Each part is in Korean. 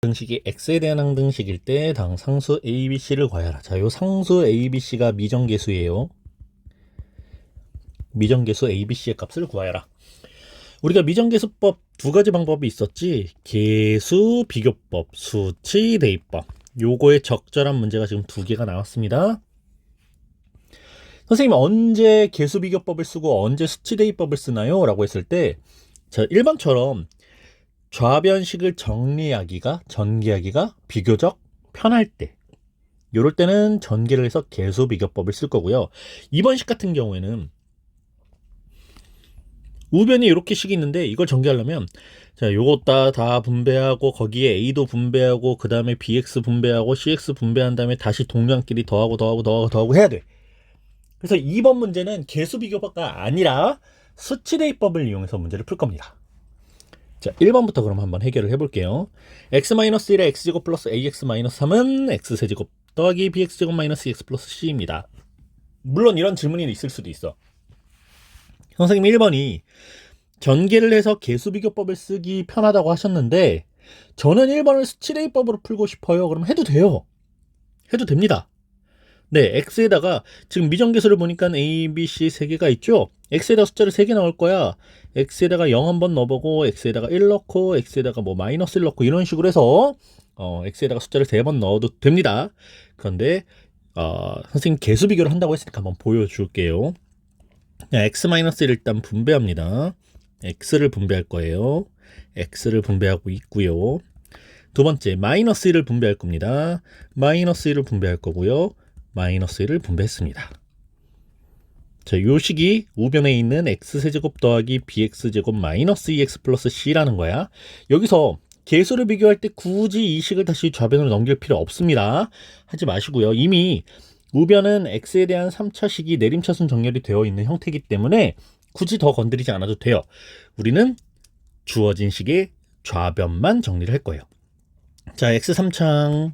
등식이 x에 대한 항등식일 때 당 상수 ABC를 구하여라. 자, 요 상수 ABC가 미정계수예요. 미정계수 ABC의 값을 구하여라. 우리가 미정계수법 두 가지 방법이 있었지. 계수 비교법, 수치 대입법. 요거의 적절한 문제가 지금 두 개가 나왔습니다. 선생님 언제 계수 비교법을 쓰고 언제 수치 대입법을 쓰나요? 라고 했을 때, 자, 1번처럼 좌변식을 전개하기가 비교적 편할 때, 요럴 때는 전개를 해서 계수 비교법을 쓸 거고요. 2번식 같은 경우에는 우변이 이렇게 식이 있는데 이걸 전개하려면, 자, 요거 다 분배하고 거기에 A도 분배하고 그 다음에 BX 분배하고 CX 분배한 다음에 다시 동량끼리 더하고 해야 돼. 그래서 2번 문제는 계수 비교법가 아니라 수치 대입법을 이용해서 문제를 풀 겁니다. 자, 1번부터 그럼 한번 해결을 해볼게요. x-1의 x제곱 플러스 ax-3은 x세제곱 더하기 bx제곱 마이너스 x 플러스 c입니다. 물론 이런 질문이 있을 수도 있어. 선생님 1번이 전개를 해서 계수비교법을 쓰기 편하다고 하셨는데 저는 1번을 수치대입법으로 풀고 싶어요. 그럼 해도 돼요. 해도 됩니다. 네, x에다가 지금 미정계수를 보니까 a, b, c 3개가 있죠. x에다 숫자를 3개 넣을 거야. x에다가 0 한번 넣어보고 x에다가 1 넣고 x에다가 뭐 마이너스 1 넣고 이런 식으로 해서 x에다가 숫자를 3번 넣어도 됩니다. 그런데 선생님 계수 비교를 한다고 했으니까 한번 보여줄게요. x-1을 일단 분배합니다. x를 분배할 거예요. x를 분배하고 있고요. 두 번째 마이너스 1을 분배할 겁니다. 마이너스 1을 분배할 거고요. 마이너스 1을 분배했습니다. 자, 요 식이 우변에 있는 x세제곱 더하기 bx제곱 마이너스 2x 플러스 c라는 거야. 여기서 계수를 비교할 때 굳이 이 식을 다시 좌변으로 넘길 필요 없습니다. 하지 마시고요. 이미 우변은 x에 대한 3차식이 내림차순 정렬이 되어 있는 형태이기 때문에 굳이 더 건드리지 않아도 돼요. 우리는 주어진 식의 좌변만 정리를 할 거예요. 자, x3창,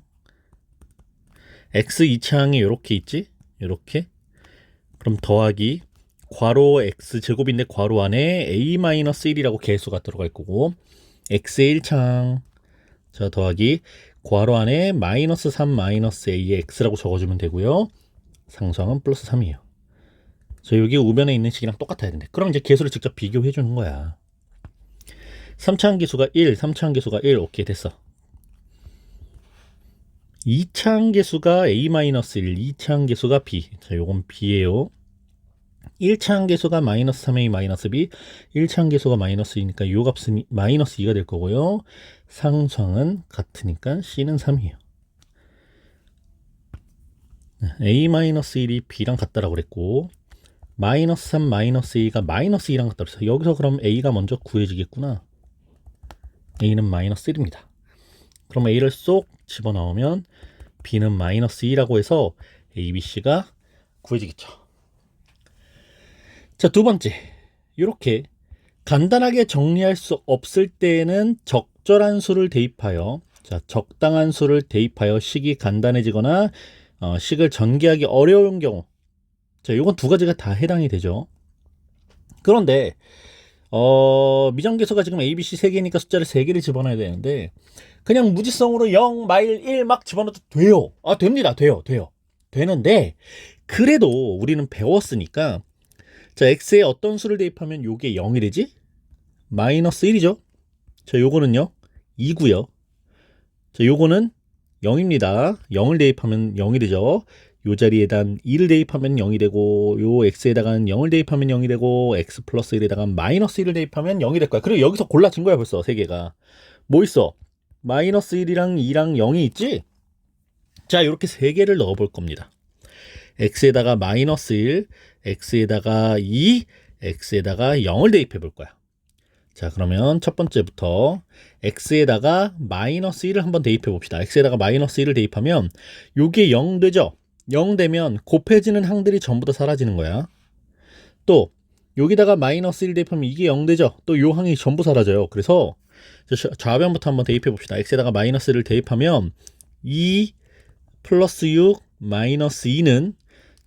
x2창이 이렇게 있지? 이렇게. 그럼 더하기 괄호 x제곱인데 괄호 안에 a-1이라고 계수가 들어갈 거고, x의 1창, 자, 더하기 괄호 안에 마이너스 3 마이너스 a의 x라고 적어주면 되고요. 상수항은 플러스 3이에요. 자, 여기 우변에 있는 식이랑 똑같아야 되는데 그럼 이제 계수를 직접 비교해 주는 거야. 3차항 계수가 1, 3차항 계수가 1, 오케이 됐어. 2차항 계수가 a-1, 2차항 계수가 b. 자, 요건 b예요. 1차항 계수가 마이너스 3a 마이너스 b, 1차항 계수가 마이너스 2니까 요 값은 마이너스 2가 될 거고요. 상수항은 같으니까 c는 3이에요. a-1이 b랑 같다라고 그랬고, 마이너스 3 마이너스 2가 마이너스 2랑 같다 그랬어. 여기서 그럼 a가 먼저 구해지겠구나. a는 마이너스 1입니다. 그럼 a를 쏙 집어넣으면 b는 마이너스 2라고 해서 a, b, c가 구해지겠죠. 자, 두 번째, 이렇게 간단하게 정리할 수 없을 때에는 적절한 수를 대입하여, 자, 적당한 수를 대입하여 식이 간단해지거나 식을 전개하기 어려운 경우, 자, 요건 두 가지가 다 해당이 되죠. 그런데 미정계수가 지금 a, b, c 3개니까 숫자를 3개를 집어넣어야 되는데 그냥 무지성으로 0, 마일, 1 막 집어넣어도 돼요. 됩니다. 돼요. 되는데 그래도 우리는 배웠으니까, 자, x에 어떤 수를 대입하면 요게 0이 되지? 마이너스 1이죠. 자, 요거는요 2고요. 자, 요거는 0입니다. 0을 대입하면 0이 되죠. 요 자리에다 2를 대입하면 0이 되고, 요 x에다가 0을 대입하면 0이 되고, x 플러스 1에다가 마이너스 1을 대입하면 0이 될 거야. 그리고 여기서 골라진 거야 벌써 3개가. 뭐 있어? 마이너스 1이랑 2랑 0이 있지? 자, 이렇게 3개를 넣어 볼 겁니다. x에다가 마이너스 1, x에다가 2, x에다가 0을 대입해 볼 거야. 자, 그러면 첫 번째부터 x에다가 마이너스 1을 한번 대입해 봅시다. x에다가 마이너스 1을 대입하면 요게 0 되죠? 0 되면 곱해지는 항들이 전부 다 사라지는 거야. 또 여기다가 마이너스 1 대입하면 이게 0 되죠? 또 요 항이 전부 사라져요. 그래서 좌변부터 한번 대입해 봅시다. x에다가 마이너스 1을 대입하면 2 플러스 6 마이너스 2는,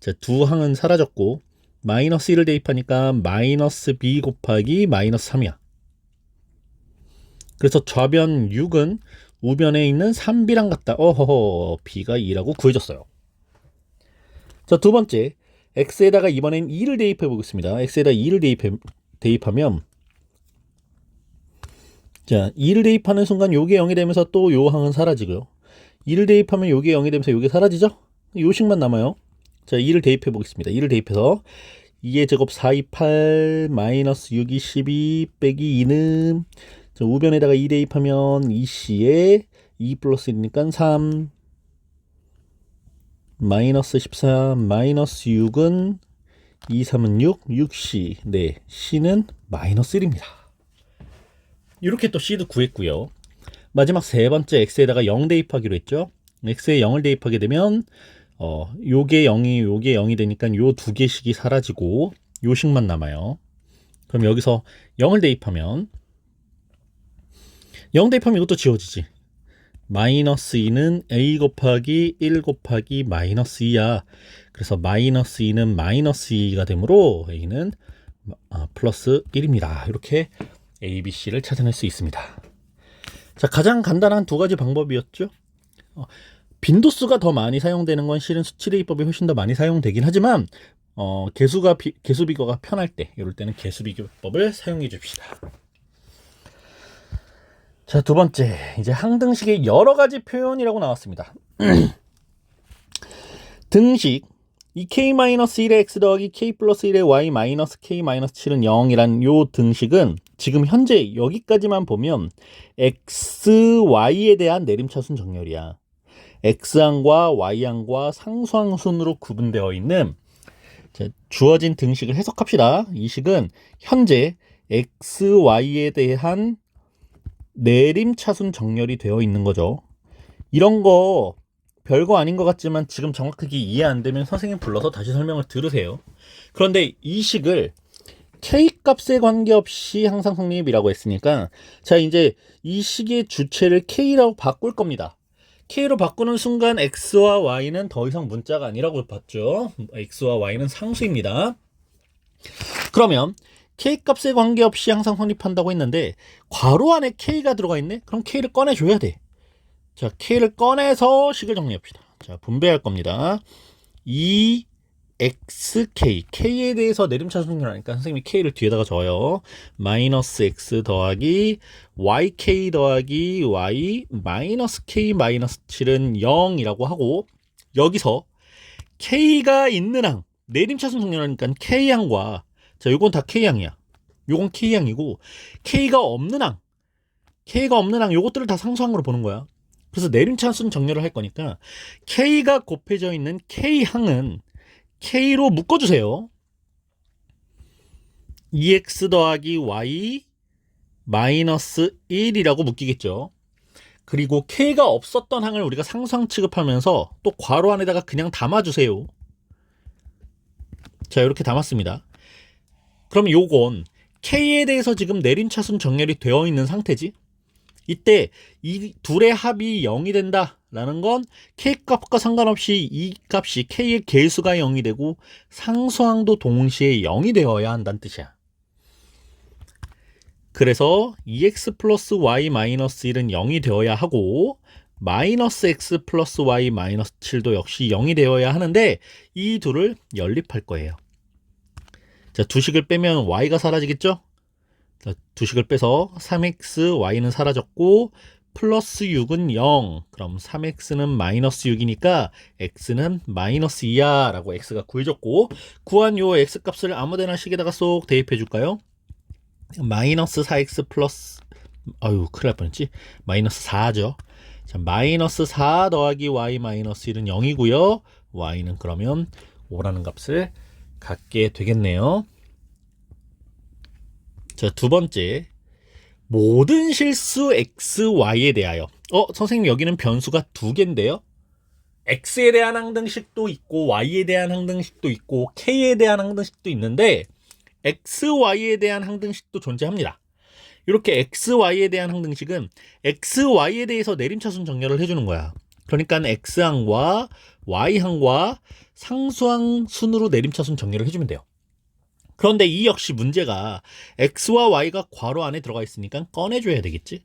자, 두 항은 사라졌고, 마이너스 1을 대입하니까 마이너스 b 곱하기 마이너스 3이야. 그래서 좌변 6은 우변에 있는 3b랑 같다. 어허허, b가 2라고 구해졌어요. 자, 두 번째, x에다가 이번엔 2를 대입해 보겠습니다. x에다 2를 대입하면, 자, 2를 대입하는 순간 요게 0이 되면서 또 요 항은 사라지고요. 2를 대입하면 요게 0이 되면서 요게 사라지죠? 요 식만 남아요. 자, 2를 대입해 보겠습니다. 2를 대입해서 2의 제곱 4, 2, 8, 마이너스 6, 2, 12, 빼기 2는, 자, 우변에다가 2 대입하면 2c에 2 플러스 1이니까 3, 마이너스 14, 마이너스 6은 2, 3은 6, 6c, 네, c는 마이너스 1입니다. 이렇게 또 c도 구했고요. 마지막 세 번째 x에다가 0 대입하기로 했죠. x에 0을 대입하게 되면 요게 0이 되니까 요 두 개씩이 사라지고 요 식만 남아요. 그럼 여기서 0을 대입하면 0 대입하면 이것도 지워지지. 마이너스 2는 a 곱하기 1 곱하기 마이너스 2야. 그래서 마이너스 2는 마이너스 2가 되므로 a는 플러스 1입니다. 이렇게 a, b, c를 찾아낼 수 있습니다. 자, 가장 간단한 두 가지 방법이었죠. 빈도수가 더 많이 사용되는 건 실은 수치대입법이 훨씬 더 많이 사용되긴 하지만 개수비교가 편할 때, 이럴 때는 개수비교법을 사용해 줍시다. 자, 두 번째, 이제 항등식의 여러 가지 표현이라고 나왔습니다. 등식, 이 k-1의 x 더하기 k 플러스 1의 y 마이너스 k-7은 0이란 요 등식은 지금 현재 여기까지만 보면 x, y에 대한 내림차순 정렬이야. x항과 y항과 상수항 순으로 구분되어 있는, 자, 주어진 등식을 해석합시다. 이 식은 현재 x, y에 대한 내림차순 정렬이 되어 있는 거죠. 이런 거 별거 아닌 것 같지만 지금 정확하게 이해 안 되면 선생님 불러서 다시 설명을 들으세요. 그런데 이 식을 K값에 관계없이 항상 성립이라고 했으니까, 자, 이제 이 식의 주체를 K라고 바꿀 겁니다. K로 바꾸는 순간 X와 Y는 더 이상 문자가 아니라고 봤죠. X와 Y는 상수입니다. 그러면 K값에 관계없이 항상 성립한다고 했는데 괄호 안에 K가 들어가 있네? 그럼 K를 꺼내줘야 돼. 자, K를 꺼내서 식을 정리합시다. 자, 분배할 겁니다. xk, k에 대해서 내림차순 정렬하니까 선생님이 k를 뒤에다가 적어요. 마이너스 x 더하기 yk 더하기 y 마이너스 k 마이너스 7은 0이라고 하고, 여기서 k가 있는 항, 내림차순 정렬하니까 k항과, 자, 요건 다 k항이야. 요건 k항이고, k가 없는 항 요것들을 다 상수항으로 보는 거야. 그래서 내림차순 정렬을 할 거니까 k가 곱해져 있는 k항은 k로 묶어주세요. 2x 더하기 y 마이너스 1이라고 묶이겠죠. 그리고 k가 없었던 항을 우리가 상수항 취급하면서 또 괄호 안에다가 그냥 담아주세요. 자, 이렇게 담았습니다. 그럼 요건 k에 대해서 지금 내림차순 정렬이 되어 있는 상태지. 이때 이 둘의 합이 0이 된다 라는 건 k값과 상관없이 이 값이 k의 개수가 0이 되고 상수항도 동시에 0이 되어야 한다는 뜻이야. 그래서 2x 플러스 y 마이너스 1은 0이 되어야 하고 마이너스 x 플러스 y 마이너스 7도 역시 0이 되어야 하는데 이 둘을 연립할 거예요. 자, 두 식을 빼면 y가 사라지겠죠? 자, 두 식을 빼서 3x, y는 사라졌고 플러스 6은 0. 그럼 3x는 마이너스 6이니까 x는 마이너스 2야 라고 x가 구해졌고, 구한 요 x값을 아무데나 식에다가 쏙 대입해 줄까요? 마이너스 4x 플러스, 아유 큰일 날 뻔했지. 마이너스 4죠. 자, 마이너스 4 더하기 y 마이너스 1은 0이고요. y는 그러면 5라는 값을 갖게 되겠네요. 자, 두 번째, 모든 실수 x, y에 대하여. 선생님 여기는 변수가 두 개인데요. x에 대한 항등식도 있고 y에 대한 항등식도 있고 k에 대한 항등식도 있는데 x, y에 대한 항등식도 존재합니다. 이렇게 x, y에 대한 항등식은 x, y에 대해서 내림차순 정렬을 해주는 거야. 그러니까 x항과 y항과 상수항 순으로 내림차순 정렬을 해주면 돼요. 그런데 이 역시 문제가 x와 y가 괄호 안에 들어가 있으니까 꺼내줘야 되겠지.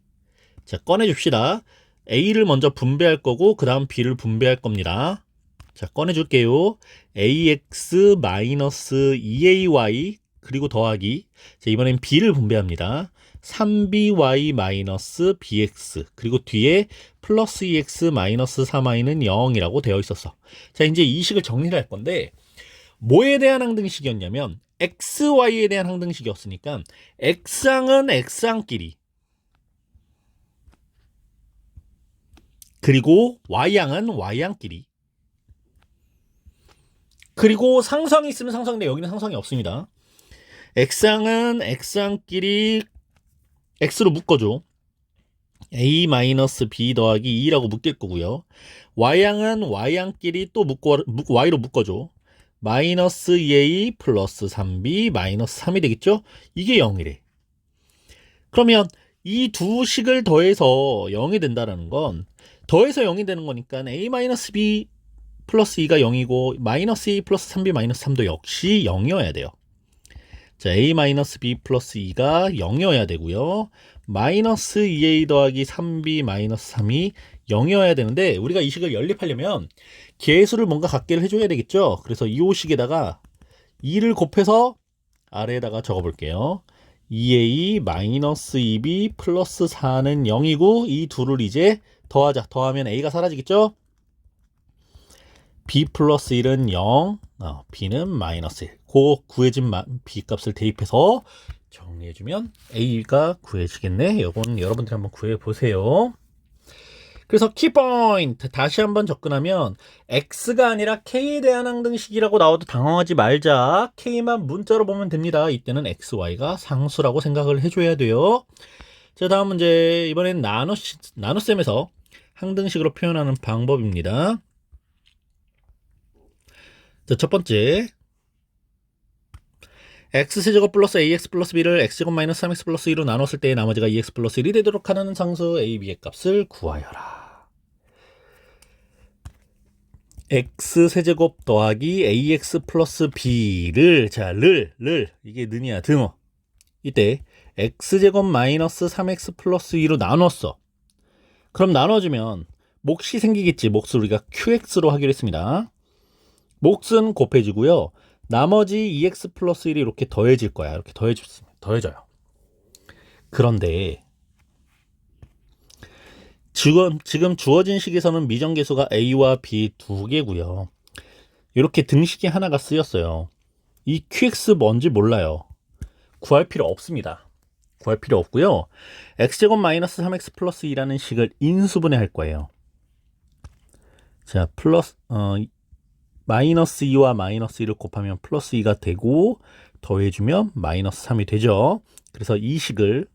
자, 꺼내줍시다. A를 먼저 분배할 거고 그 다음 B를 분배할 겁니다. 자, 꺼내줄게요. AX-2AY 그리고 더하기, 자, 이번엔 B를 분배합니다. 3BY-BX 그리고 뒤에 플러스 2X-3Y는 0이라고 되어 있었어. 자, 이제 이 식을 정리를 할 건데 뭐에 대한 항등식이었냐면 XY에 대한 항등식이었으니까 X항은 X항끼리 그리고 Y항은 Y항끼리 그리고 상성이 있으면 상성인데 여기는 상성이 없습니다. X항은 X항끼리 X로 묶어줘. A-B 더하기 2라고 묶일 거고요. Y항은 Y항끼리 또 Y로 묶어줘. 마이너스 2A 플러스 3B 마이너스 3이 되겠죠? 이게 0이래. 그러면 이 두 식을 더해서 0이 된다는 건 더해서 0이 되는 거니까 A-B 플러스 2가 0이고 마이너스 2 플러스 3B 마이너스 3도 역시 0이어야 돼요. 자, A-B 플러스 2가 0이어야 되고요. 마이너스 2A 더하기 3B 마이너스 3이 0이어야 되는데 우리가 이 식을 연립하려면 계수를 뭔가 갖게를 해줘야 되겠죠. 그래서 이 식에다가 2를 곱해서 아래에다가 적어볼게요. 2A 마이너스 2B 플러스 4는 0이고 이 둘을 이제 더하자. 더하면 A가 사라지겠죠. B 플러스 1은 0, B는 마이너스 1. 그 구해진 B 값을 대입해서 정리해주면 A가 구해지겠네. 이건 여러분들이 한번 구해보세요. 그래서 키포인트 다시 한번 접근하면 X가 아니라 K에 대한 항등식이라고 나와도 당황하지 말자. K만 문자로 보면 됩니다. 이때는 X, Y가 상수라고 생각을 해줘야 돼요. 자, 다음 문제. 이번엔 나눗셈에서 항등식으로 표현하는 방법입니다. 자, 첫 번째, x세제곱 플러스 ax 플러스 b를 x제곱 마이너스 3x 플러스 2로 나눴을 때 나머지가 2x 플러스 1이 되도록 하는 상수 a, b의 값을 구하여라. x세제곱 더하기 ax 플러스 b를, 자, 이게 는이야, 등어. 이때 x제곱 마이너스 3x 플러스 2로 나눴어. 그럼 나눠주면 몫이 생기겠지. 몫을 우리가 qx로 하기로 했습니다. 몫은 곱해지고요. 나머지 2x 플러스 1이 이렇게 더해질 거야. 이렇게 더해져요. 그런데 지금 주어진 식에서는 미정계수가 a와 b 두 개고요. 이렇게 등식이 하나가 쓰였어요. 이 qx 뭔지 몰라요. 구할 필요 없습니다. 구할 필요 없고요. x제곱 마이너스 3x 플러스 2라는 식을 인수분해 할 거예요. 자, 마이너스 2와 마이너스 2를 곱하면 플러스 2가 되고 더해주면 마이너스 3이 되죠. 그래서 이 식을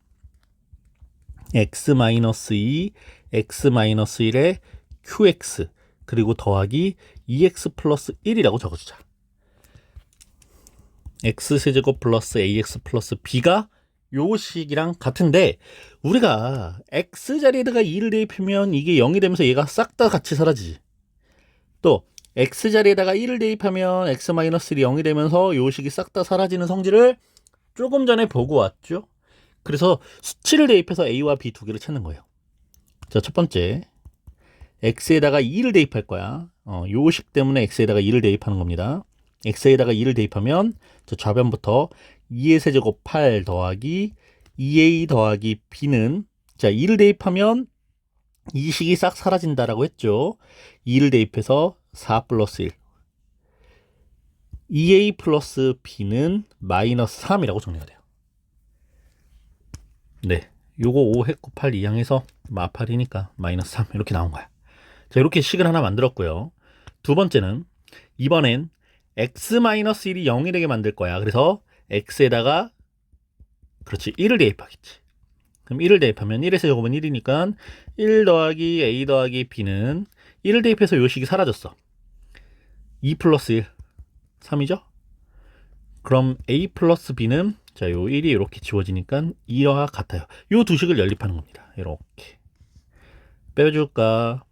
x-2, x-1에 qx 그리고 더하기 2x 플러스 1이라고 적어주자. x세제곱 플러스 ax 플러스 b가 요 식이랑 같은데 우리가 x 자리에다가 2를 대입하면 이게 0이 되면서 얘가 싹 다 같이 사라지지. 또 x 자리에다가 1을 대입하면 x-1이 0이 되면서 요 식이 싹 다 사라지는 성질을 조금 전에 보고 왔죠. 그래서 수치를 대입해서 a와 b 두 개를 찾는 거예요. 자, 첫 번째 x에다가 2를 대입할 거야. 요 식 때문에 x에다가 2를 대입하는 겁니다. x에다가 2를 대입하면 저 좌변부터 2의 세제곱 8 더하기 2a 더하기 b는, 자, 2를 대입하면 이 식이 싹 사라진다라고 했죠. 2를 대입해서 4 플러스 1 2a 플러스 b는 마이너스 3이라고 정리가 돼요. 네, 요거 5 했고 8 이항해서 마8이니까 마이너스 3 이렇게 나온 거야. 자, 이렇게 식을 하나 만들었고요. 두 번째는 이번엔 x-1이 0이 되게 만들 거야. 그래서 x에다가 그렇지 1을 대입하겠지. 그럼 1을 대입하면 1의 세제곱은 1이니까 1 더하기 a 더하기 b는 1을 대입해서 요 식이 사라졌어. 2 플러스 1 3이죠? 그럼 a 플러스 b는, 자, 요 1이 이렇게 지워지니까 2와 같아요. 요 두 식을 연립하는 겁니다. 이렇게 빼줄까?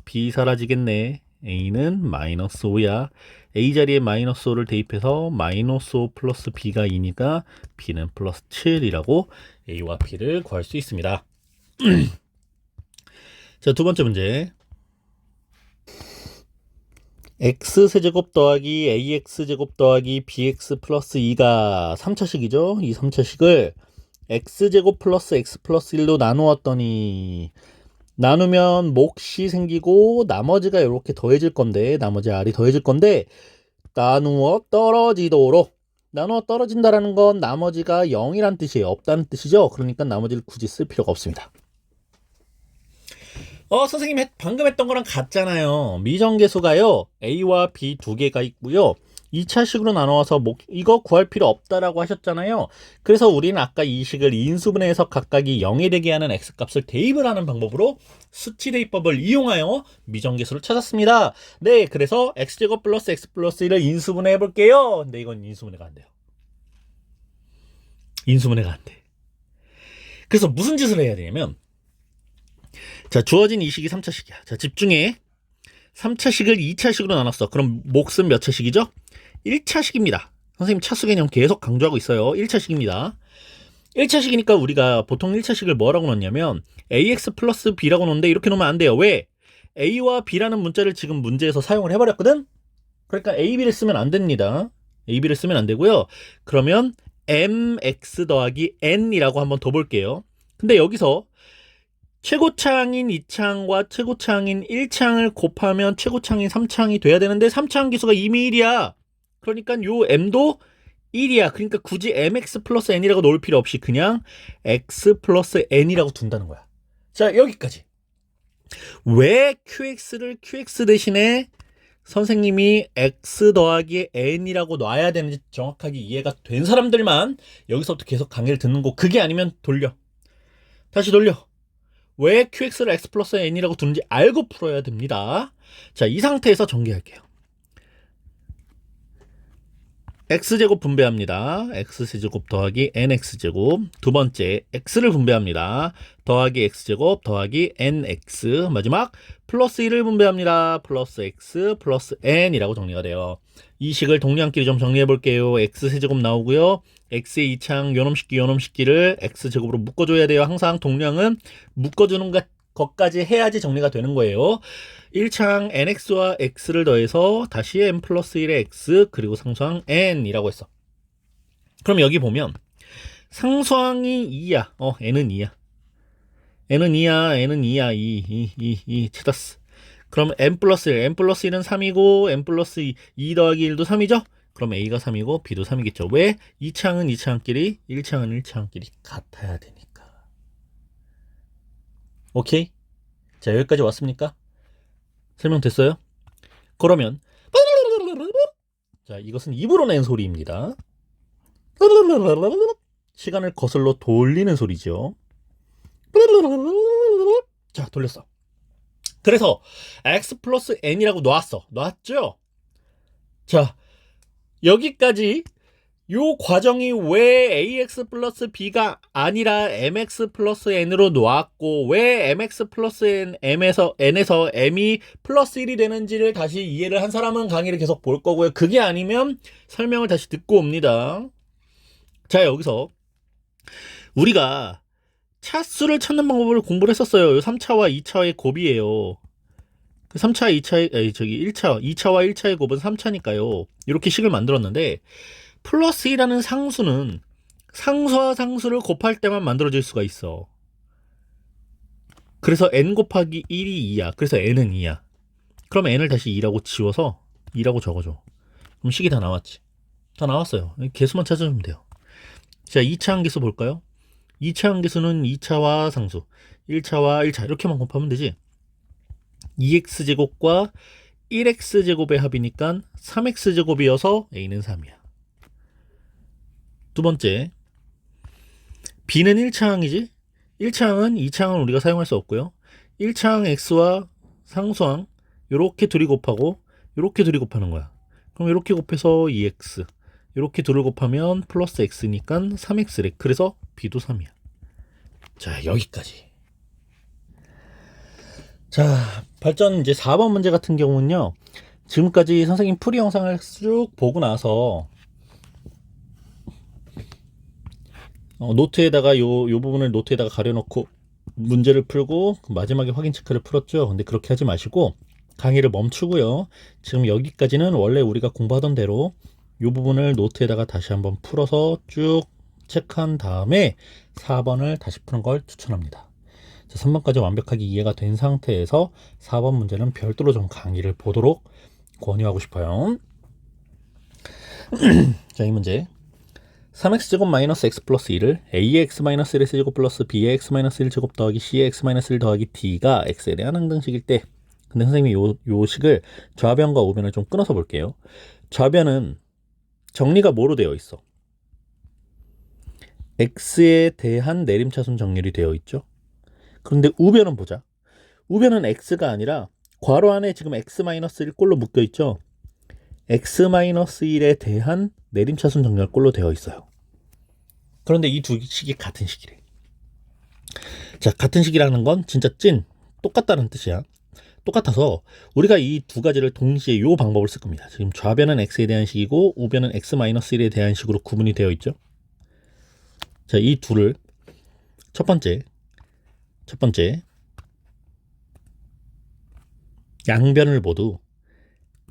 b 사라지겠네. a는 마이너스 5야. a 자리에 마이너스 5를 대입해서 마이너스 5 플러스 b가 2니까 b는 플러스 7이라고 a와 b를 구할 수 있습니다. 자, 두 번째 문제. x세제곱 더하기 ax제곱 더하기 bx 플러스 2가 3차식이죠. 이 3차식을 x제곱 플러스 x 플러스 1로 나누었더니 나누면 몫이 생기고 나머지가 이렇게 더해질 건데 나머지 r이 더해질 건데 나누어 떨어지도록 나누어 떨어진다라는 건 나머지가 0이란 뜻이에요. 없다는 뜻이죠. 그러니까 나머지를 굳이 쓸 필요가 없습니다. 선생님 방금 했던 거랑 같잖아요. 미정계수가요. A와 B 두 개가 있고요. 2차식으로 나눠서 이거 구할 필요 없다라고 하셨잖아요. 그래서 우리는 아까 이 식을 인수분해해서 각각이 0이 되게 하는 x값을 대입을 하는 방법으로 수치 대입법을 이용하여 미정계수를 찾았습니다. 네, 그래서 x제곱 플러스 x 플러스 1을 인수분해 해볼게요. 근데 이건 인수분해가 안 돼요. 인수분해가 안 돼. 그래서 무슨 짓을 해야 되냐면 자, 주어진 이 식이 3차식이야. 자, 집중해. 3차식을 2차식으로 나눴어. 그럼 몫은 몇 차식이죠? 1차식입니다. 선생님 차수 개념 계속 강조하고 있어요. 1차식입니다. 1차식이니까 우리가 보통 1차식을 뭐라고 넣냐면 ax 플러스 b라고 넣는데 이렇게 놓으면 안 돼요. 왜? a와 b라는 문자를 지금 문제에서 사용을 해버렸거든? 그러니까 a,b를 쓰면 안 됩니다. a,b를 쓰면 안 되고요. 그러면 mx 더하기 n이라고 한번 더 볼게요. 근데 여기서 최고차항인 2차항과 최고차항인 1차항을 곱하면 최고차항인 3차항이 돼야 되는데 3차항 기수가 이미 1이야. 그러니까 요 m도 1이야. 그러니까 굳이 mx 플러스 n이라고 넣을 필요 없이 그냥 x 플러스 n이라고 둔다는 거야. 자, 여기까지. 왜 qx를 qx 대신에 선생님이 x 더하기 n이라고 놔야 되는지 정확하게 이해가 된 사람들만 여기서부터 계속 강의를 듣는 거. 그게 아니면 돌려. 다시 돌려. 왜 qx를 x 플러스 n이라고 두는지 알고 풀어야 됩니다. 자, 이 상태에서 전개할게요. x제곱 분배합니다. x제곱 더하기 nx제곱. 두 번째 x를 분배합니다. 더하기 x제곱 더하기 nx. 마지막 플러스 1을 분배합니다. 플러스 x 플러스 n이라고 정리가 돼요. 이 식을 동량끼리 좀 정리해 볼게요. x세제곱 나오고요. x의 2차항 요놈식기를 x제곱으로 묶어줘야 돼요. 항상 동량은 묶어주는 것까지 해야지 정리가 되는 거예요. 1차항 nx와 x를 더해서 다시 n 플러스 1의 x 그리고 상수항 n이라고 했어. 그럼 여기 보면 상수항이 2야. n은 2야. n은 2야. n은 2야. 2 찾았어. 그럼 n 플러스 1, n 플러스 1은 3이고 n 플러스 2 더하기 1도 3이죠? 그럼 a가 3이고 b도 3이겠죠. 왜? 2차항은 2차항끼리 1차항은 1차항끼리 같아야 되니까. 오케이? 자, 여기까지 왔습니까? 설명됐어요? 그러면 자, 이것은 입으로 낸 소리입니다. 시간을 거슬러 돌리는 소리죠. 자, 돌렸어. 그래서 x 플러스 n이라고 놨죠? 자, 여기까지 요 과정이 왜 ax 플러스 b가 아니라 mx 플러스 n으로 놓았고 왜 mx 플러스 n에서 m이 플러스 1이 되는지를 다시 이해를 한 사람은 강의를 계속 볼 거고요. 그게 아니면 설명을 다시 듣고 옵니다. 자, 여기서 우리가 차수를 찾는 방법을 공부를 했었어요. 3차와 2차의 곱이에요. 3차, 2차와 1차의 곱은 3차니까요. 이렇게 식을 만들었는데 플러스 2라는 상수는 상수와 상수를 곱할 때만 만들어질 수가 있어. 그래서 n 곱하기 1이 2야. 그래서 n은 2야. 그럼 n을 다시 2라고 지워서 2라고 적어줘. 그럼 식이 다 나왔지. 다 나왔어요. 개수만 찾아주면 돼요. 자, 2차항 개수 볼까요? 2차항 개수는 2차와 상수, 1차와 1차 이렇게만 곱하면 되지. 2x제곱과 1x제곱의 합이니까 3x제곱이어서 a는 3이야. 두 번째, b는 1차항이지? 1차항은 2차항은 우리가 사용할 수 없고요. 1차항 x와 상수항 요렇게 둘이 곱하고 요렇게 둘이 곱하는 거야. 그럼 요렇게 곱해서 2x 요렇게 둘을 곱하면 플러스 x니까 3x래. 그래서 b도 3이야. 자, 여기까지. 자, 발전 이제 4번 문제 같은 경우는요. 지금까지 선생님 풀이 영상을 쭉 보고 나서 노트에다가 요 부분을 노트에다가 가려놓고 문제를 풀고 마지막에 확인 체크를 풀었죠. 근데 그렇게 하지 마시고 강의를 멈추고요. 지금 여기까지는 원래 우리가 공부하던 대로 이 부분을 노트에다가 다시 한번 풀어서 쭉 체크한 다음에 4번을 다시 푸는 걸 추천합니다. 자, 3번까지 완벽하게 이해가 된 상태에서 4번 문제는 별도로 좀 강의를 보도록 권유하고 싶어요. 자, 이 문제 3x제곱 마이너스 x 플러스 2를 a의 x 마이너스 1의 세제곱 플러스 b의 x 마이너스 1제곱 더하기 c의 x 마이너스 1 더하기 d가 x에 대한 항등식일 때, 근데 선생님이 요 식을 좌변과 우변을 좀 끊어서 볼게요. 좌변은 정리가 뭐로 되어 있어? x에 대한 내림차순 정렬이 되어 있죠. 그런데 우변은 보자. 우변은 x가 아니라 괄호 안에 지금 x-1 꼴로 묶여 있죠. x-1에 대한 내림차순 정렬꼴로 되어 있어요. 그런데 이 두 식이 같은 식이래. 자, 같은 식이라는 건 진짜 똑같다는 뜻이야. 똑같아서 우리가 이 두 가지를 동시에 이 방법을 쓸 겁니다. 지금 좌변은 x에 대한 식이고 우변은 x-1에 대한 식으로 구분이 되어 있죠. 자, 이 둘을 첫 번째 양변을 모두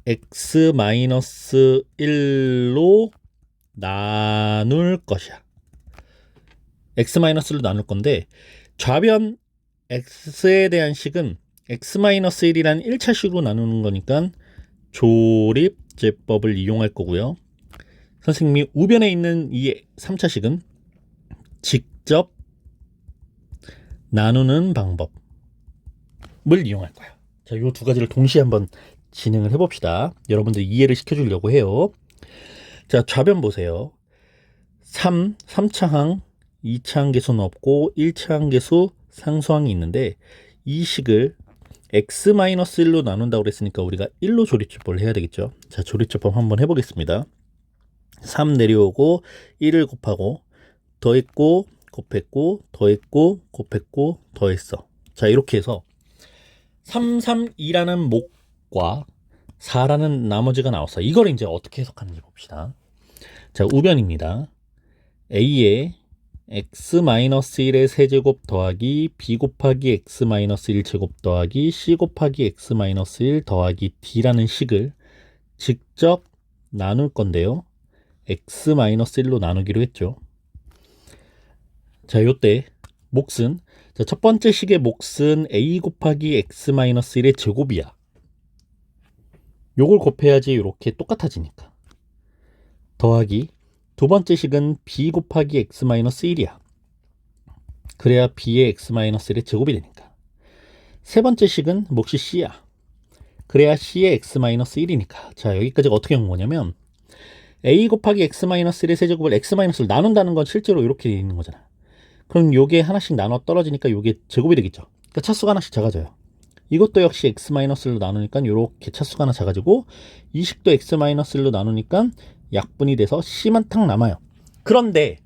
x-1로 나눌 것이야. x-로 나눌 건데 좌변 x에 대한 식은 x-1이란 1차 식으로 나누는 거니까 조립제법을 이용할 거고요. 선생님이 우변에 있는 이 3차 식은 직접 나누는 방법을 이용할 거야. 자, 이 두 가지를 동시에 한번 진행을 해봅시다. 여러분들 이해를 시켜주려고 해요. 자, 좌변 보세요. 3차항, 2차항 계수는 없고 1차항 계수 상수항이 있는데 이 식을 x-1로 나눈다고 그랬으니까 우리가 1로 조립제법을 해야 되겠죠. 자, 조립제법 한번 해보겠습니다. 3 내려오고 1을 곱하고 더했고 곱했고 더했고 곱했고 더했어. 자, 이렇게 해서 3, 3, 2라는 목과 4라는 나머지가 나왔어. 이걸 이제 어떻게 해석하는지 봅시다. 자, 우변입니다. a의 x-1의 세제곱 더하기 b 곱하기 x-1제곱 더하기 c 곱하기 x-1 더하기 d라는 식을 직접 나눌 건데요. x-1로 나누기로 했죠. 자, 요때 몫은, 자, 첫 번째 식의 몫은 a 곱하기 x-1의 제곱이야. 요걸 곱해야지 이렇게 똑같아지니까. 더하기 두 번째 식은 b 곱하기 x-1이야. 그래야 b의 x-1의 제곱이 되니까. 세 번째 식은 몫이 c야. 그래야 c의 x-1이니까. 자, 여기까지가 어떻게 온 거냐면 a 곱하기 x-1의 세제곱을 x-를 나눈다는 건 실제로 이렇게 되어 있는 거잖아. 그럼 요게 하나씩 나눠 떨어지니까 요게 제곱이 되겠죠. 그러니까 차수가 하나씩 작아져요. 이것도 역시 x-로 나누니까 이렇게 차수가 하나 작아지고 이 식도 x-로 나누니까 약분이 돼서 c만 탁 남아요. 그런데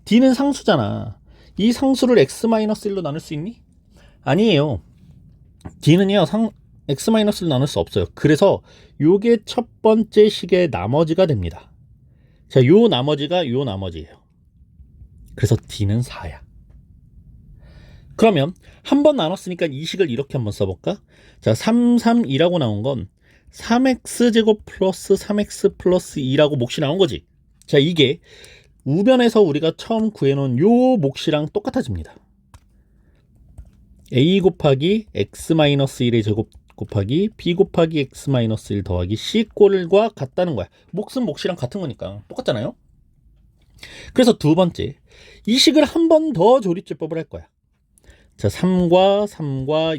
d는 상수잖아. 이 상수를 x-1로 나눌 수 있니? 아니에요. d는요 x-로 나눌 수 없어요. 그래서 요게 첫 번째 식의 나머지가 됩니다. 자, 요 나머지가 요 나머지예요. 그래서 d는 4야. 그러면 한 번 나눴으니까 이 식을 이렇게 한번 써볼까? 자, 3, 3, 2라고 나온 건 3x제곱 플러스 3x 플러스 2라고 몫이 나온 거지. 자, 이게 우변에서 우리가 처음 구해놓은 요 몫이랑 똑같아집니다. a 곱하기 x-1의 제곱 곱하기 b 곱하기 x-1 더하기 c 꼴과 같다는 거야. 몫은 몫이랑 같은 거니까 똑같잖아요. 그래서 두 번째, 이 식을 한 번 더 조립제법을 할 거야. 자, 3과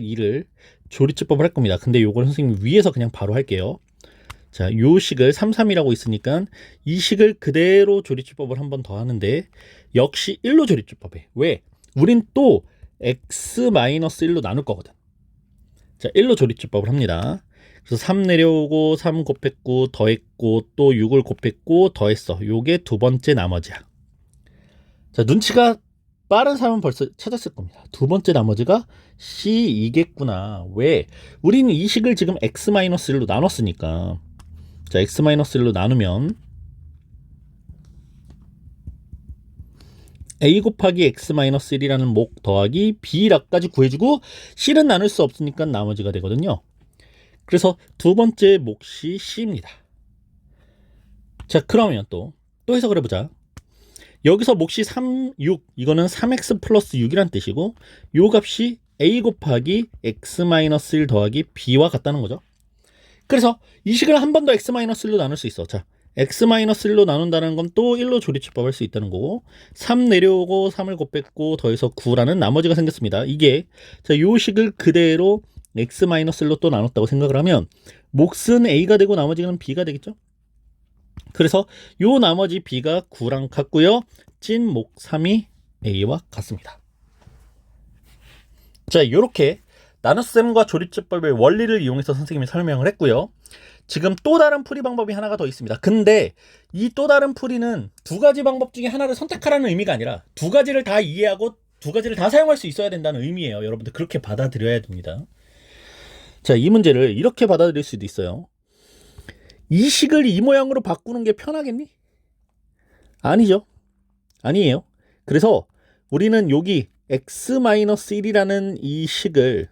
2를 조립제법을 할 겁니다. 근데 요걸 선생님 위에서 그냥 바로 할게요. 자, 요 식을 3, 3이라고 있으니까 이 식을 그대로 조립제법을 한 번 더 하는데 역시 1로 조립제법해. 왜? 우린 또 x-1로 나눌 거거든. 자, 1로 조립제법을 합니다. 그래서 3 내려오고 3 곱했고 더했고 또 6을 곱했고 더했어. 요게 두 번째 나머지야. 자, 눈치가 빠른 사람은 벌써 찾았을 겁니다. 두 번째 나머지가 C2겠구나. 왜? 우리는 이 식을 지금 x-1로 나눴으니까. 자, x-1로 나누면 a 곱하기 x-1이라는 목 더하기 b라까지 구해주고 c는 나눌 수 없으니까 나머지가 되거든요. 그래서 두 번째 몫이 c입니다. 자, 그러면 또 해석을 해보자. 여기서 몫이 3, 6 이거는 3x 플러스 6이란 뜻이고 요 값이 a 곱하기 x-1 더하기 b와 같다는 거죠. 그래서 이 식을 한 번 더 x-1로 나눌 수 있어. 자, x-1로 나눈다는 건 또 1로 조리집법 할 수 있다는 거고 3 내려오고 3을 곱했고 더해서 9라는 나머지가 생겼습니다. 이게 자, 요 식을 그대로 x-1로 또 나눴다고 생각을 하면 몫은 a가 되고 나머지는 b가 되겠죠. 그래서 요 나머지 b가 9랑 같고요. 찐 목 3이 a와 같습니다. 자, 요렇게 나눗셈과 조립제법의 원리를 이용해서 선생님이 설명을 했고요. 지금 또 다른 풀이 방법이 하나가 더 있습니다. 근데 이 또 다른 풀이는 두 가지 방법 중에 하나를 선택하라는 의미가 아니라 두 가지를 다 이해하고 두 가지를 다 사용할 수 있어야 된다는 의미예요. 여러분들 그렇게 받아들여야 됩니다. 자, 이 문제를 이렇게 받아들일 수도 있어요. 이 식을 이 모양으로 바꾸는 게 편하겠니? 아니죠. 아니에요. 그래서 우리는 여기 x-1이라는 이 식을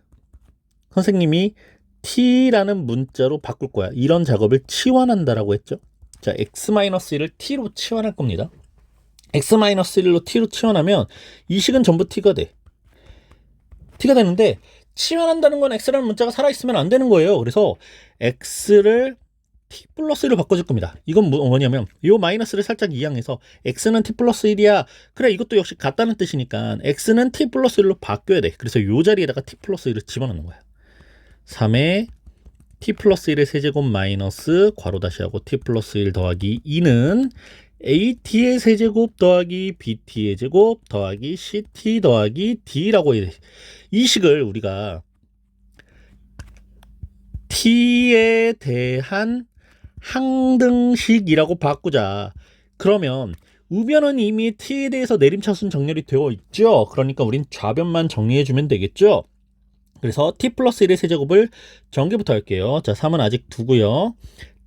선생님이 t라는 문자로 바꿀 거야. 이런 작업을 치환한다라고 했죠. 자, x-1을 t로 치환할 겁니다. x-1로 t로 치환하면 이 식은 전부 t가 돼. t가 되는데 치환한다는 건 x라는 문자가 살아있으면 안 되는 거예요. 그래서 x를 t 플러스 1로 바꿔줄 겁니다. 이건 뭐냐면 이 마이너스를 살짝 이항해서 x는 t 플러스 1이야. 그래, 이것도 역시 같다는 뜻이니까 x는 t 플러스 1로 바뀌어야 돼. 그래서 이 자리에다가 t 플러스 1을 집어넣는 거야. 3에 t 플러스 1의 세제곱 마이너스 괄호 다시하고 t 플러스 1 더하기 2는 at의 세제곱 더하기 bt의 제곱 더하기 ct 더하기 d라고 해야 돼. 이 식을 우리가 t에 대한 항등식이라고 바꾸자. 그러면 우변은 이미 t에 대해서 내림차순 정렬이 되어 있죠. 그러니까 우린 좌변만 정리해주면 되겠죠. 그래서 t 플러스 1의 세제곱을 전개부터 할게요. 자, 3은 아직 두고요.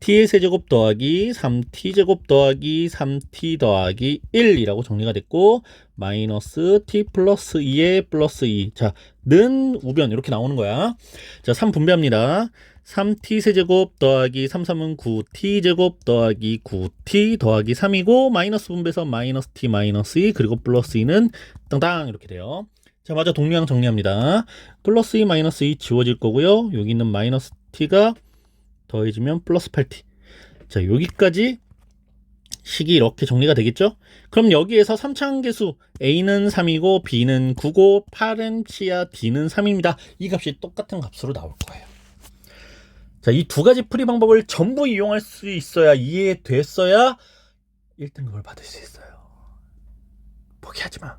t의 세제곱 더하기 3t제곱 더하기 3t 더하기 1이라고 정리가 됐고 마이너스 t 플러스 2의 플러스 2. 자, 는 우변 이렇게 나오는 거야. 자, 3 분배합니다. 3t 세제곱 더하기 3은 9t제곱 더하기 9t 더하기 3이고 마이너스 분배해서 마이너스 t 마이너스 2 그리고 플러스 2는 땅땅 이렇게 돼요. 자, 마저 동량 정리합니다. 플러스 2 마이너스 2 지워질 거고요. 여기 있는 마이너스 t가 더해지면 플러스 8t. 자, 여기까지 식이 이렇게 정리가 되겠죠? 그럼 여기에서 3차항계수 a는 3이고 b는 9고 8은 t야 d는 3입니다. 이 값이 똑같은 값으로 나올 거예요. 자, 이 두 가지 풀이 방법을 전부 이용할 수 있어야 이해됐어야 1등급을 받을 수 있어요. 포기하지 마.